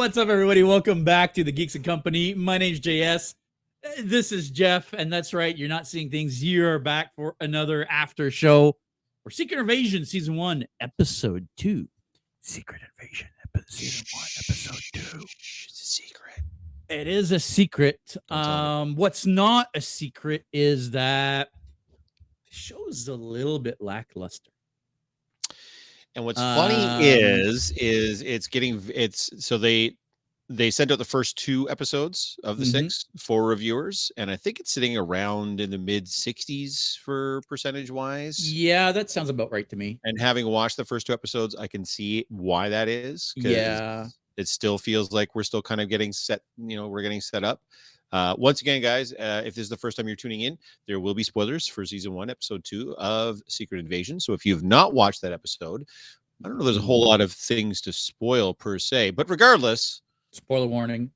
What's up, everybody? Welcome back to the Geeks and Company. My name's JS. This is Jeff, and that's right. You're not seeing things. You're back for another after show for Secret Invasion Season 1, Episode 2. Secret Invasion Season 1, Episode 2. It's a secret. It is a secret. What's not a secret is that the show is a little bit lackluster. And what's funny is so they sent out the first 2 episodes of the 6 for reviewers, and I think it's sitting around in the mid 60s for percentage wise. Yeah, that sounds about right to me. And having watched the first 2 episodes, I can see why that is. Yeah, it still feels like we're still kind of getting set. We're getting set up. Once again, guys, if this is the first time you're tuning in, there will be spoilers for Season 1, Episode 2 of Secret Invasion. So if you've not watched that episode, I don't know there's a whole lot of things to spoil per se. But regardless, spoiler warning.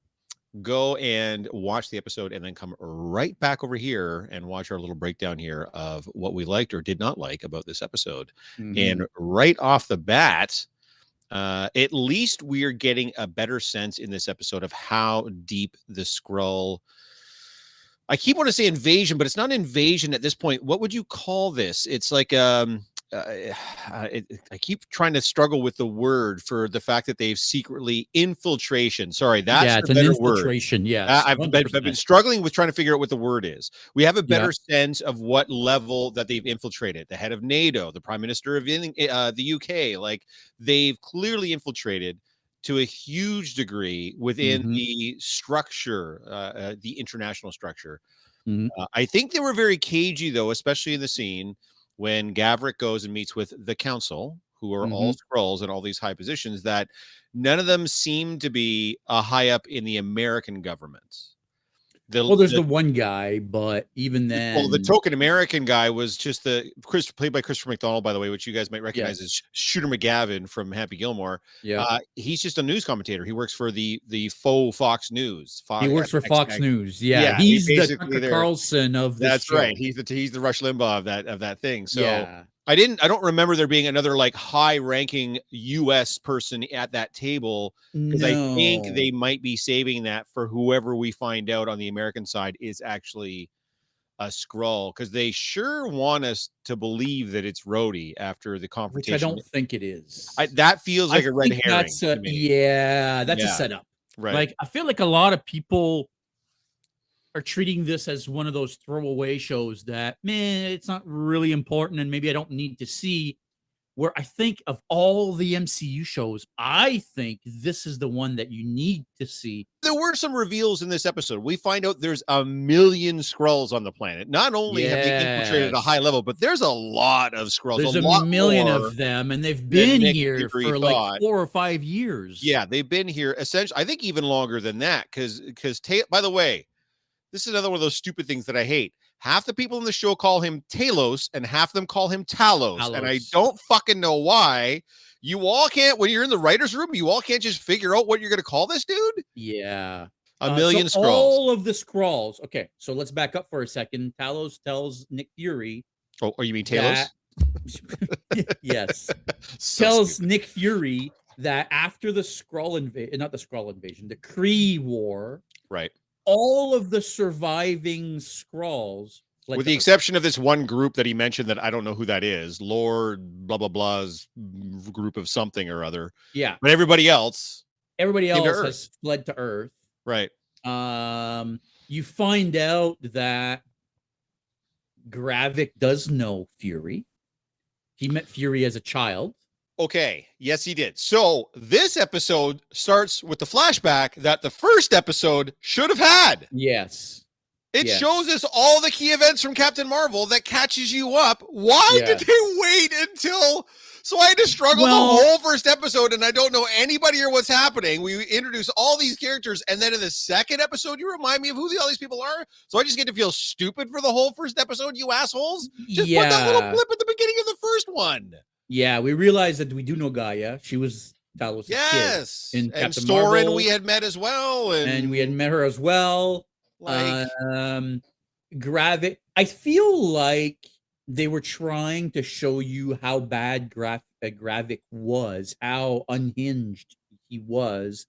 Go and watch the episode and then come right back over here and watch our little breakdown here of what we liked or did not like about this episode. And right off the bat, at least we're getting a better sense in this episode of how deep the Skrull. I keep wanting to say invasion, but it's not invasion at this point. What would you call this? It's like I keep trying to struggle with the word for the fact that they've secretly infiltration. Sorry, that's it's an infiltration. Yeah, I've been struggling with trying to figure out what the word is. We have a better sense of what level that they've infiltrated. The head of NATO, the prime minister of the UK, like they've clearly infiltrated to a huge degree within the structure, the international structure. I think they were very cagey, though, especially in the scene when Gavrik goes and meets with the council, who are all Skrulls in all these high positions, that none of them seem to be high up in the American government. There's the one guy, but even then... Well, the token American guy was just played by Christopher McDonald, by the way, which you guys might recognize as Shooter McGavin from Happy Gilmore. Yeah. He's just a news commentator. He works for the faux Fox News. He works for Fox News. Yeah. He's the Tucker Carlson of this show. Right. He's the Rush Limbaugh of that thing. So I don't remember there being another like high-ranking U.S. person at that table, because I think they might be saving that for whoever we find out on the American side is actually a Skrull, because they sure want us to believe that it's Rhodey after the confrontation. Which I don't think it is. That feels like a red herring. That's a setup. Right. Like, I feel like a lot of people are treating this as one of those throwaway shows that, man, it's not really important and maybe I don't need to see. Where I think of all the MCU shows, I think this is the one that you need to see. There were some reveals in this episode. We find out there's 1 million Skrulls on the planet. Not only have they infiltrated at a high level, but there's a lot of Skrulls. There's a million of them, and they've been here for like 4 or 5 years. Yeah, they've been here essentially, I think even longer than that. Because by the way, this is another one of those stupid things that I hate. Half the people in the show call him Talos, and half of them call him Talos. And I don't fucking know why. You all can't, when you're in the writer's room, you all can't just figure out what you're going to call this dude? Yeah. 1 million Skrulls. All of the Skrulls. Okay, so let's back up for a second. Talos tells Nick Fury. Oh, you mean Talos? Yes. Tells Nick Fury that after the Skrull invasion, not the Skrull invasion, the Kree War. Right. All of the surviving Skrulls, with the exception of this one group that he mentioned that I don't know who that is, Lord blah blah blah's group of something or other. Yeah, but everybody else has fled to Earth. Right. You find out that Gravik does know Fury. He met Fury as a child. Okay. Yes, he did. So this episode starts with the flashback that the first episode should have had. Yes. It shows us all the key events from Captain Marvel that catches you up. Why did they wait until... So I had to struggle the whole first episode, and I don't know anybody or what's happening. We introduce all these characters, and then in the second episode, you remind me of who all these people are. So I just get to feel stupid for the whole first episode, you assholes. Just put that little blip at the beginning of the first one. Yeah, we realized that we do know Gaia. She was Talos' kid. In and Soren we had met as well. And we had met her as well. Like... Gravik. I feel like they were trying to show you how bad Gravik was, how unhinged he was,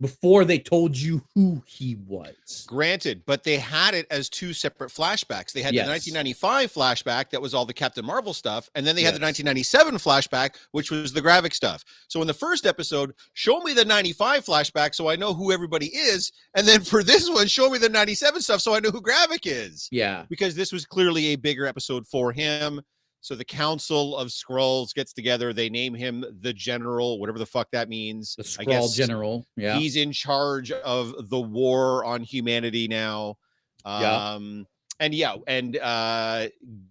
before they told you who he was. Granted, but they had it as two separate flashbacks. They had the 1995 flashback that was all the Captain Marvel stuff, and then they had the 1997 flashback, which was the Gravik stuff. So in the first episode, show me the 95 flashback so I know who everybody is, and then for this one, show me the 97 stuff so I know who Gravik is. Yeah. Because this was clearly a bigger episode for him. So the Council of Skrulls gets together. They name him the General, whatever the fuck that means. The Skrull General. Yeah. He's in charge of the war on humanity now. And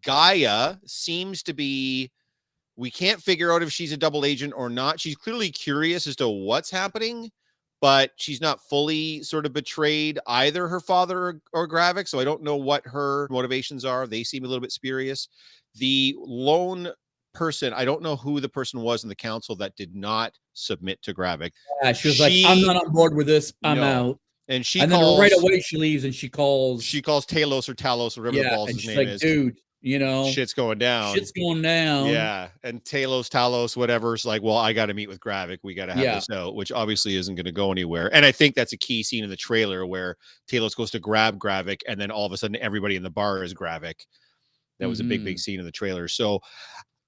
Gaia seems to be, we can't figure out if she's a double agent or not. She's clearly curious as to what's happening, but she's not fully sort of betrayed either her father or Gravik. So I don't know what her motivations are. They seem a little bit spurious. The lone person, I don't know who the person was in the council that did not submit to Gravik. Yeah, she was like, I'm not on board with this. I'm out. And then right away she leaves and she calls Talos or Talos, or whatever the balls his name is. Dude, you know, shit's going down. Yeah. And Talos, whatever's like, well, I got to meet with Gravik. We got to have this out, which obviously isn't going to go anywhere. And I think that's a key scene in the trailer where Talos goes to grab Gravik, and then all of a sudden everybody in the bar is Gravik. That was a big scene in the trailer. So,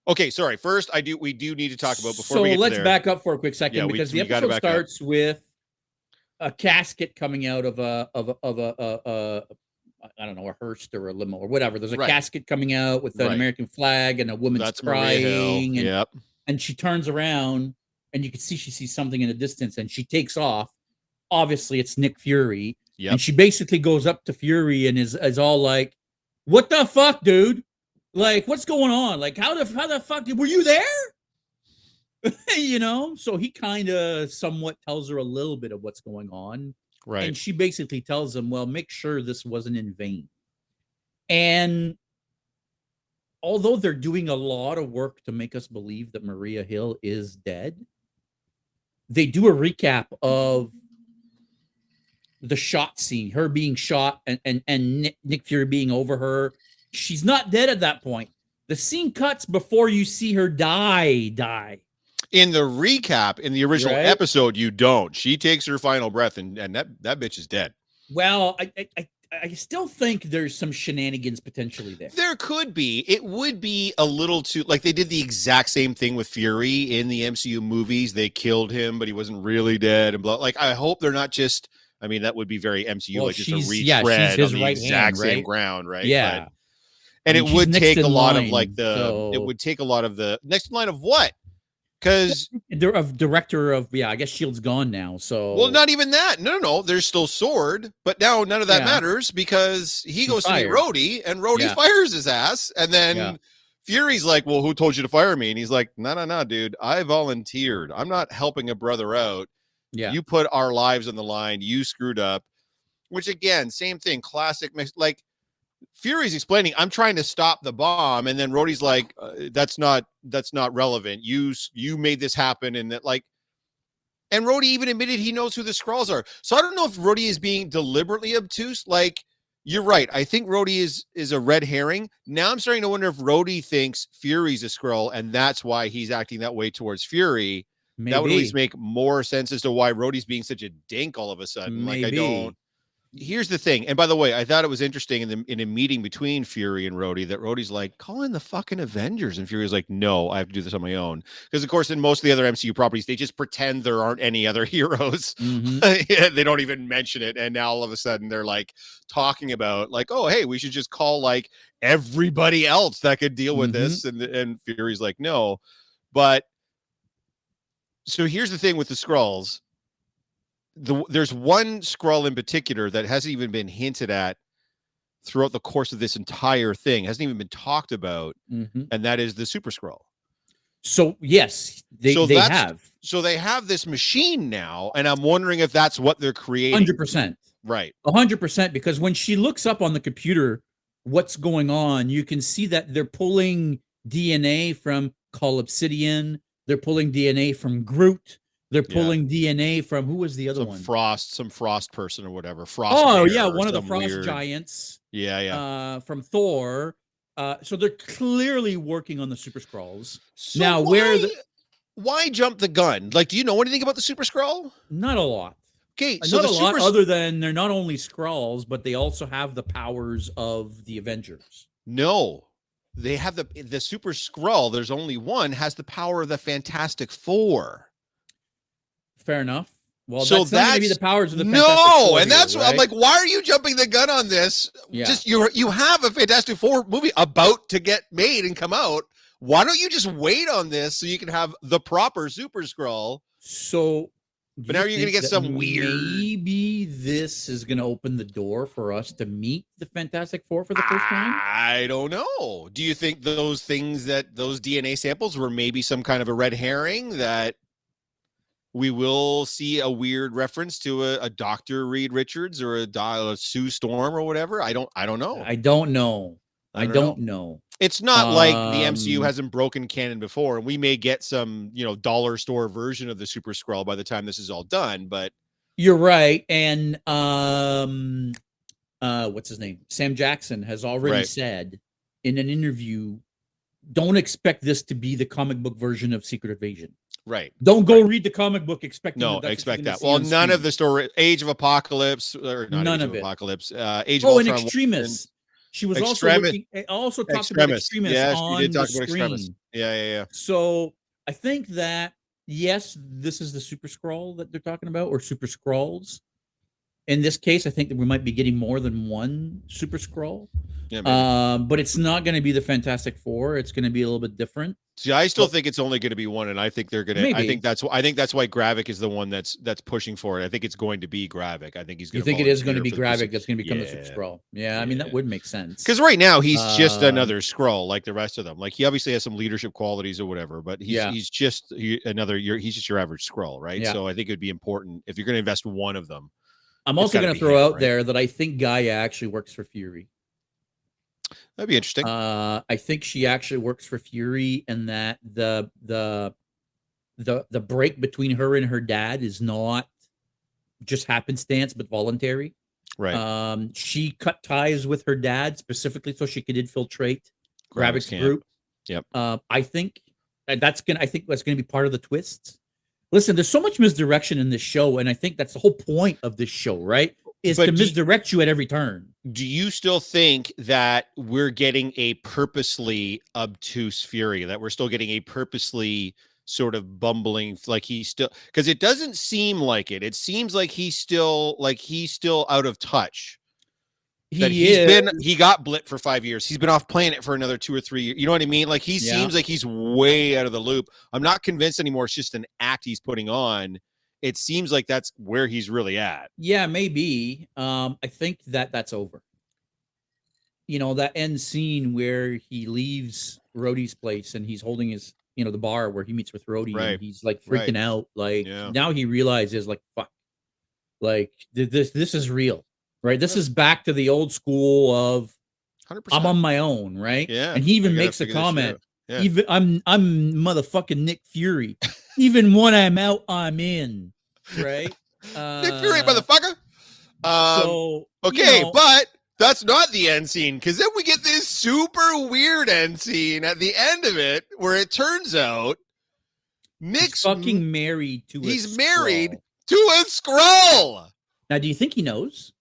okay, sorry. First, we do need to talk about before we get let's there. Back up for a quick second because the episode starts with a casket coming out of a I don't know, a hearse or a limo or whatever. There's a casket coming out with an American flag and a woman's crying. And she turns around and you can see she sees something in the distance and she takes off. Obviously, it's Nick Fury. And she basically goes up to Fury and is all like, what the fuck, dude? Like, what's going on? Like, how the fuck were you there? You know? So he kind of somewhat tells her a little bit of what's going on. Right. And she basically tells him, well, make sure this wasn't in vain. And although they're doing a lot of work to make us believe that Maria Hill is dead, they do a recap of the shot scene, her being shot and Nick Fury being over her. She's not dead at that point. The scene cuts before you see her die. In the recap, in the original episode, you don't. She takes her final breath and that bitch is dead. Well, I still think there's some shenanigans potentially there. There could be. It would be a little too, like they did the exact same thing with Fury in the MCU movies. They killed him, but he wasn't really dead and blah. Like, I hope they're not just, I mean, that would be very MCU, like just a retread on the exact same ground, right? Yeah. And it would take a lot of like it would take a lot of the next in line of what? Because they're a director of, I guess Shield's gone now. So, well, not even that. No. There's still Sword, but now none of that matters because he goes to meet Rhodey and Rhodey fires his ass. And then Fury's like, well, who told you to fire me? And he's like, no, dude, I volunteered. I'm not helping a brother out. Yeah. You put our lives on the line. You screwed up, which again, same thing. Classic mix. Like Fury's explaining, I'm trying to stop the bomb. And then Rhodey's like, that's not relevant. You made this happen. And that like, and Rhodey even admitted he knows who the Skrulls are. So I don't know if Rhodey is being deliberately obtuse. Like, you're right. I think Rhodey is a red herring. Now I'm starting to wonder if Rhodey thinks Fury's a Skrull and that's why he's acting that way towards Fury. Maybe. That would at least make more sense as to why Rhodey's being such a dink all of a sudden. Maybe. Like, I don't. Here's the thing. And by the way, I thought it was interesting in a meeting between Fury and Rhodey that Rhodey's like, call in the fucking Avengers. And Fury's like, no, I have to do this on my own. Because, of course, in most of the other MCU properties, they just pretend there aren't any other heroes. Mm-hmm. They don't even mention it. And now all of a sudden they're like talking about like, oh, hey, we should just call like everybody else that could deal with this. And Fury's like, no. But so here's the thing with the Skrulls. There's one Skrull in particular that hasn't even been hinted at throughout the course of this entire thing, hasn't even been talked about, and that is the Super Skrull. So yes, they have. So they have this machine now, and I'm wondering if that's what they're creating. 100%. Right. 100%, because when she looks up on the computer what's going on, you can see that they're pulling DNA from Call Obsidian. They're pulling DNA from Groot. They're pulling DNA from, who was the other one? Some Frost person or whatever. Frost. Oh, yeah, one of the Frost giants. Yeah. From Thor. So they're clearly working on the Super Skrulls. So now, why jump the gun? Like, do you know anything about the Super Skrull? Not a lot. Okay, so Not the a lot, super other than they're not only Skrulls, but they also have the powers of the Avengers. no, they have the Super Skrull. There's only one has the power of the Fantastic Four. Fair enough. Well, So that's not going to be the that's powers of the Fantastic no, Four and here, that's what I'm right? like. Why are you jumping the gun on this? Yeah. Just you have a Fantastic Four movie about to get made and come out. Why don't you just wait on this so you can have the proper Super Skrull? So, But now you're going to get some weird. Maybe this is going to open the door for us to meet the Fantastic Four for the first time. I don't know. Do you think those things that those DNA samples were maybe some kind of a red herring that we will see a weird reference to a Dr. Reed Richards or a Sue Storm or whatever? I don't know. I don't know. I don't know. It's not like the MCU hasn't broken canon before, and we may get some, dollar store version of the Super Skrull by the time this is all done, but you're right. And what's his name? Sam Jackson has already said in an interview, don't expect this to be the comic book version of Secret Invasion. Right. Don't go read the comic book expecting expect that. Well, none of the story, Age of Apocalypse, or not none Age of of it. Apocalypse, Age of Ultron. And Extremis. She was also talked about Extremis on she did talk about Extremis. Yeah. So I think that yes, this is the Super Skrull that they're talking about, or Super Skrulls. In this case, I think that we might be getting more than one Super Skrull. Yeah, but it's not going to be the Fantastic Four. It's going to be a little bit different. See, I still think it's only going to be one, and I think they're going to. Maybe. I think that's why Gravik is the one that's pushing for it. I think it's going to be Gravik. I think he's going. You think it is going to be Gravik that's going to become the Super Skrull? Yeah, I mean that would make sense. Because right now he's just another Skrull, like the rest of them. Like he obviously has some leadership qualities or whatever, but he's just he's just your average Skrull, right? Yeah. So I think it would be important if you're going to invest one of them. I'm also going to throw out there that I think Gaia actually works for Fury. That'd be interesting. I think she actually works for Fury, and that the break between her and her dad is not just happenstance, but voluntary. Right. She cut ties with her dad specifically so she could infiltrate Gravik's group. Yep. I think that's gonna be part of the twists. Listen, there's so much misdirection in this show, and I think that's the whole point of this show, right? Is to misdirect you at every turn. Do you still think that we're getting a purposely obtuse Fury, that we're still getting a purposely sort of bumbling, like he's still, because it doesn't seem like it. It seems like he's still out of touch. He got blipped for 5 years. He's been off planet for another 2 or 3 years. You know what I mean? Like he seems like he's way out of the loop. I'm not convinced anymore. It's just an act he's putting on. It seems like that's where he's really at. Yeah, maybe. I think that's over. That end scene where he leaves Rhodey's place and he's holding his, the bar where he meets with Rhodey, and he's like freaking out. Like now he realizes, like, fuck, like this is real. Right, this is back to the old school of 100%. I'm on my own, right? Yeah, and he even makes a comment. Yeah. Even I'm motherfucking Nick Fury. Even when I'm out, I'm in. Right, Nick Fury, motherfucker. Okay, but that's not the end scene, because then we get this super weird end scene at the end of it where it turns out Nick's fucking married to. He's married to a Skrull. Now, do you think he knows?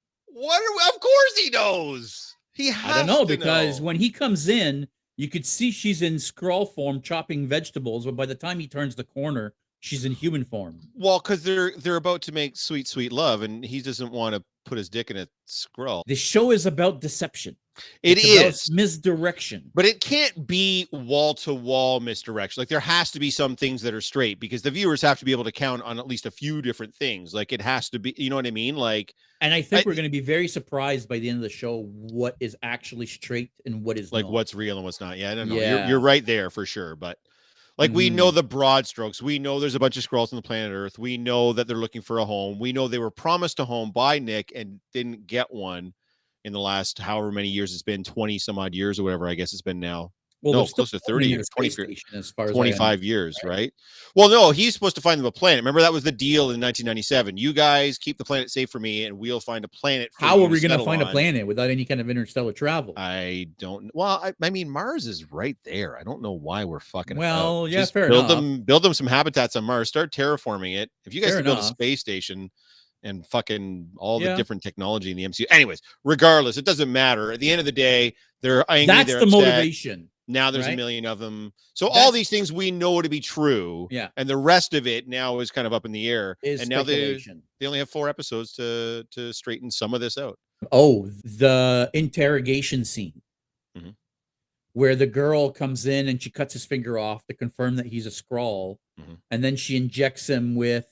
Of course he knows. I don't know, because when he comes in, you could see she's in Skrull form chopping vegetables, but by the time he turns the corner, she's in human form. Well, because they're about to make sweet, sweet love, and he doesn't want to put his dick in a Skrull. The show is about deception. It's is about misdirection, but it can't be wall-to-wall misdirection. Like there has to be some things that are straight, because the viewers have to be able to count on at least a few different things. Like it has to be, you know what I mean? Like, and I think we're going to be very surprised by the end of the show what is actually straight and what is like not. What's real and what's not. Yeah, I don't know. You're right there for sure, but. Like we know the broad strokes. We know there's a bunch of Skrulls on the planet Earth. We know that they're looking for a home. We know they were promised a home by Nick and didn't get one in the last however many years it's been, 20 some odd years or whatever. I guess it's been now. Well, no, close to 30 years, 25 years, right? Right? Well, no, he's supposed to find them a planet. Remember, that was the deal in 1997. You guys keep the planet safe for me, and we'll find a planet. How are we going to find a planet without any kind of interstellar travel? I don't. Well, I mean, Mars is right there. I don't know why we're fucking. Well, just fair build enough. Build them some habitats on Mars. Start terraforming it. If you guys can build a space station, and fucking all the Yeah. different technology in the MCU. Anyways, regardless, it doesn't matter. At the end of the day, they're angry. That's they're the upset. motivation. Now there's a right? million of them. So all these things we know to be true. Yeah. And the rest of it now is kind of up in the air. Is and now speculation. they only have 4 episodes to straighten some of this out. Oh, the interrogation scene. Mhm. Where the girl comes in and she cuts his finger off to confirm that he's a Skrull. Mhm. And then she injects him with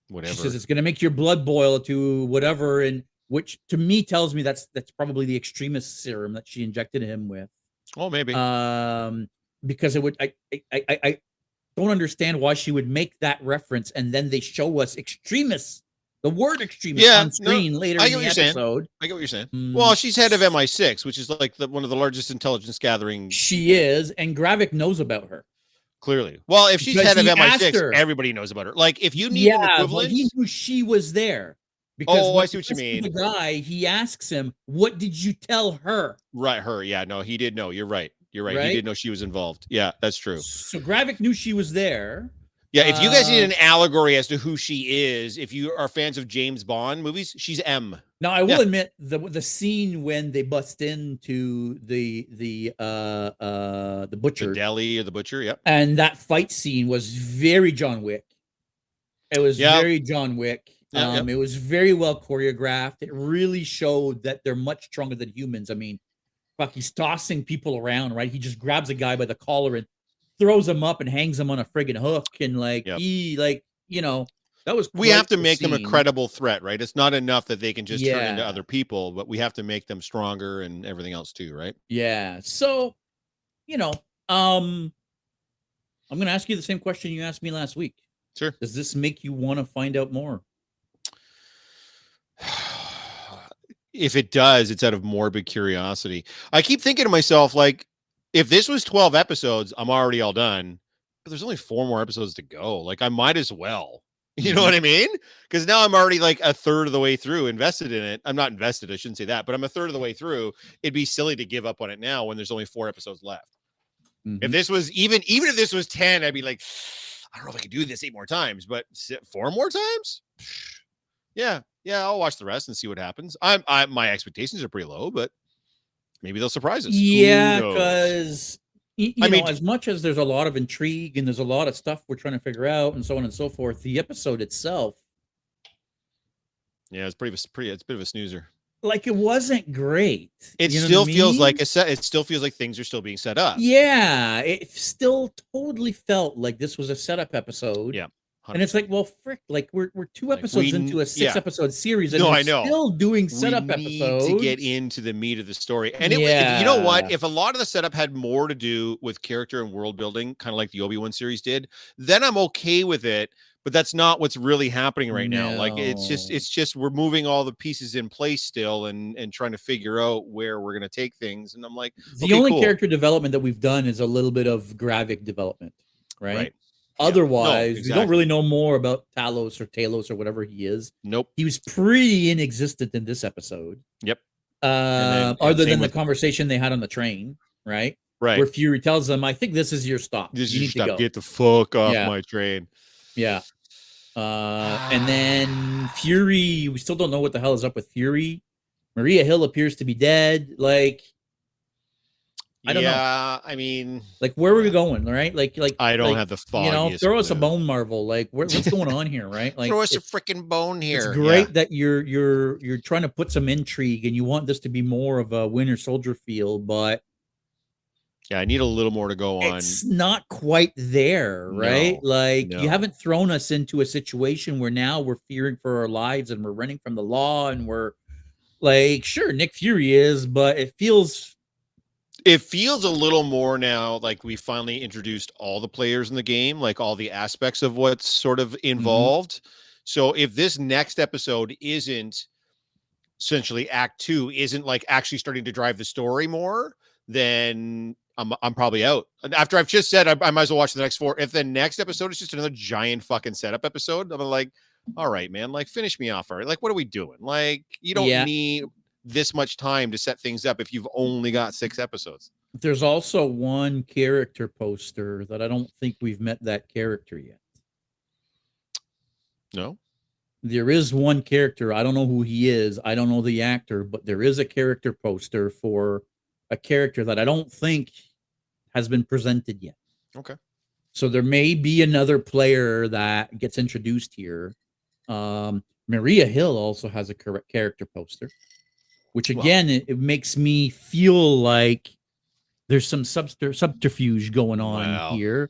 Whatever. She says it's going to make your blood boil to whatever, and which to me tells me that's probably the extremist serum that she injected him with. Oh, maybe. Because it would I don't understand why she would make that reference and then they show us extremists, the word extremist on screen later in the episode. I get what you're saying. Well, she's head of MI6, which is like one of the largest intelligence gathering. She is, and Gravik knows about her. Clearly. Well, if she's head of MI6, everybody knows about her. Like, if you need an equivalent. He knew she was there. Because I see what you mean. The guy, he asks him, what did you tell her? Right, her. Yeah, no, he did know. You're right. You're right. He did know she was involved. Yeah, that's true. So Gravik knew she was there. Yeah, if you guys need an allegory as to who she is, if you are fans of James Bond movies, she's M. Now, I will admit the scene when they bust into the butcher, the deli or the butcher, yep. And that fight scene was very John Wick. It was very John Wick. It was very well choreographed. It really showed that they're much stronger than humans. I mean, fuck, he's tossing people around, right? He just grabs a guy by the collar and throws him up and hangs him on a friggin' hook, and that was. We have to make them a credible threat, right? It's not enough that they can just turn into other people, but we have to make them stronger and everything else too, right? Yeah. So, I'm going to ask you the same question you asked me last week. Sure. Does this make you want to find out more? If it does, it's out of morbid curiosity. I keep thinking to myself, like, if this was 12 episodes, I'm already all done. But there's only 4 more episodes to go. Like, I might as well. You know what I mean? Because now I'm already like a third of the way through, invested in it. I'm not invested. I shouldn't say that, but I'm a third of the way through. It'd be silly to give up on it now when there's only 4 episodes left. If this was even if this was 10, I'd be like, I don't know if I could do this 8 more times, but 4 more times? Yeah, I'll watch the rest and see what happens. My expectations are pretty low, but maybe they'll surprise us. Yeah, because as much as there's a lot of intrigue and there's a lot of stuff we're trying to figure out and so on and so forth, the episode itself, it's it's a bit of a snoozer. Like, it wasn't great. It still feels like it still feels like things are still being set up. Yeah, it still totally felt like this was a setup episode. Yeah. 100%. And it's like, well, frick, like we're 2 episodes into a 6-episode series, and we're still doing setup episodes. To get into the meat of the story. And you know what? If a lot of the setup had more to do with character and world building, kind of like the Obi-Wan series did, then I'm okay with it. But that's not what's really happening right now. Like, it's just we're moving all the pieces in place still and trying to figure out where we're going to take things. And I'm like, the only character development that we've done is a little bit of Gravik development, right? Otherwise, we don't really know more about Talos or whatever he is. Nope. He was pretty inexistent in this episode. Yep. Other than the conversation they had on the train, right? Right. Where Fury tells them, I think this is your stop. This is you your need stop. To go. Get the fuck off my train. Yeah. And then Fury, we still don't know what the hell is up with Fury. Maria Hill appears to be dead. Like, I don't know. I mean, like, where are we going, right? Like I don't have the foggiest throw us a bone, Marvel. Like, what's going on here, right? Like, throw us a freaking bone here. It's great that you're trying to put some intrigue and you want this to be more of a Winter Soldier feel, but I need a little more to go on. It's not quite there, right? You haven't thrown us into a situation where now we're fearing for our lives and we're running from the law, and we're like, sure, Nick Fury is, but it feels a little more now like we finally introduced all the players in the game, like all the aspects of what's sort of involved. So if this next episode isn't essentially Act 2, isn't like actually starting to drive the story more, then I'm probably out. After I've just said I might as well watch the next 4. If the next episode is just another giant fucking setup episode, I'm like, all right, man, like, finish me off already. Like, what are we doing? Like, you don't need this much time to set things up if you've only got 6 episodes. There's also one character poster that I don't think we've met that character yet. No? there is one character. I don't know who he is. I don't know the actor, but there is a character poster for a character that I don't think has been presented yet. Okay. So there may be another player that gets introduced here. Maria Hill also has a character poster, which again, it makes me feel like there's some subterfuge going on here.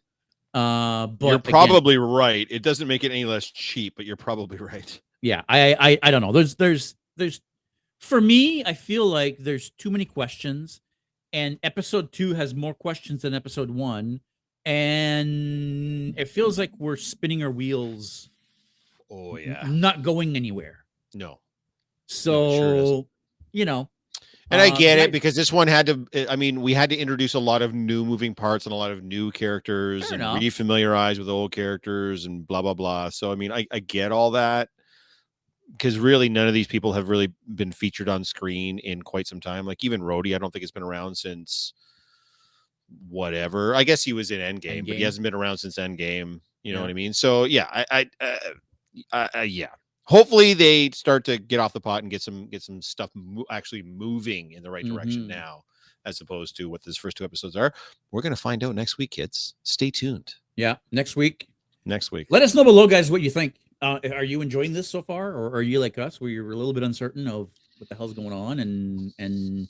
But you're probably right. It doesn't make it any less cheap, but you're probably right. Yeah, I don't know. There's for me, I feel like there's too many questions, and episode 2 has more questions than episode 1, and it feels like we're spinning our wheels. Oh yeah, not going anywhere. No. So sure you know. And I get it, because this one had to, I mean, we had to introduce a lot of new moving parts and a lot of new characters and refamiliarize with old characters and blah, blah, blah. So, I mean, I get all that, because really none of these people have really been featured on screen in quite some time. Like even Rhodey, I don't think it's been around since whatever. I guess he was in Endgame, but he hasn't been around since Endgame. You know what I mean? So yeah, yeah. Hopefully they start to get off the pot and get some stuff actually moving in the right direction now, as opposed to what these first 2 episodes are. We're going to find out next week, kids. Stay tuned. Yeah, next week. Let us know below, guys, what you think. Are you enjoying this so far, or are you like us, where you're a little bit uncertain of what the hell's going on, and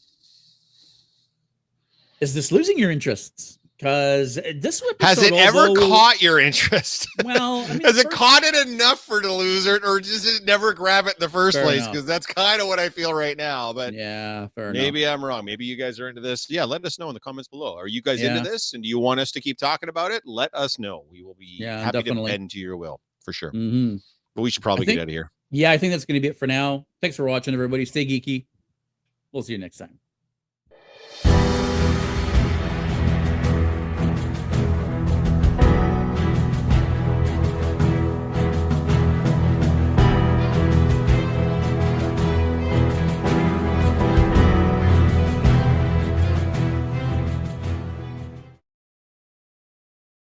is this losing your interests? Because this episode has it ever caught your interest? Well, I mean, has it caught it enough for to lose it, or just it never grab it in the first place? Because that's kind of what I feel right now. But yeah, fair maybe enough. I'm wrong. Maybe you guys are into this. Yeah, let us know in the comments below. Are you guys into this, and do you want us to keep talking about it? Let us know. We will be happy to bend to your will for sure. But we should probably get out of here. Yeah, I think that's going to be it for now. Thanks for watching, everybody. Stay geeky. We'll see you next time.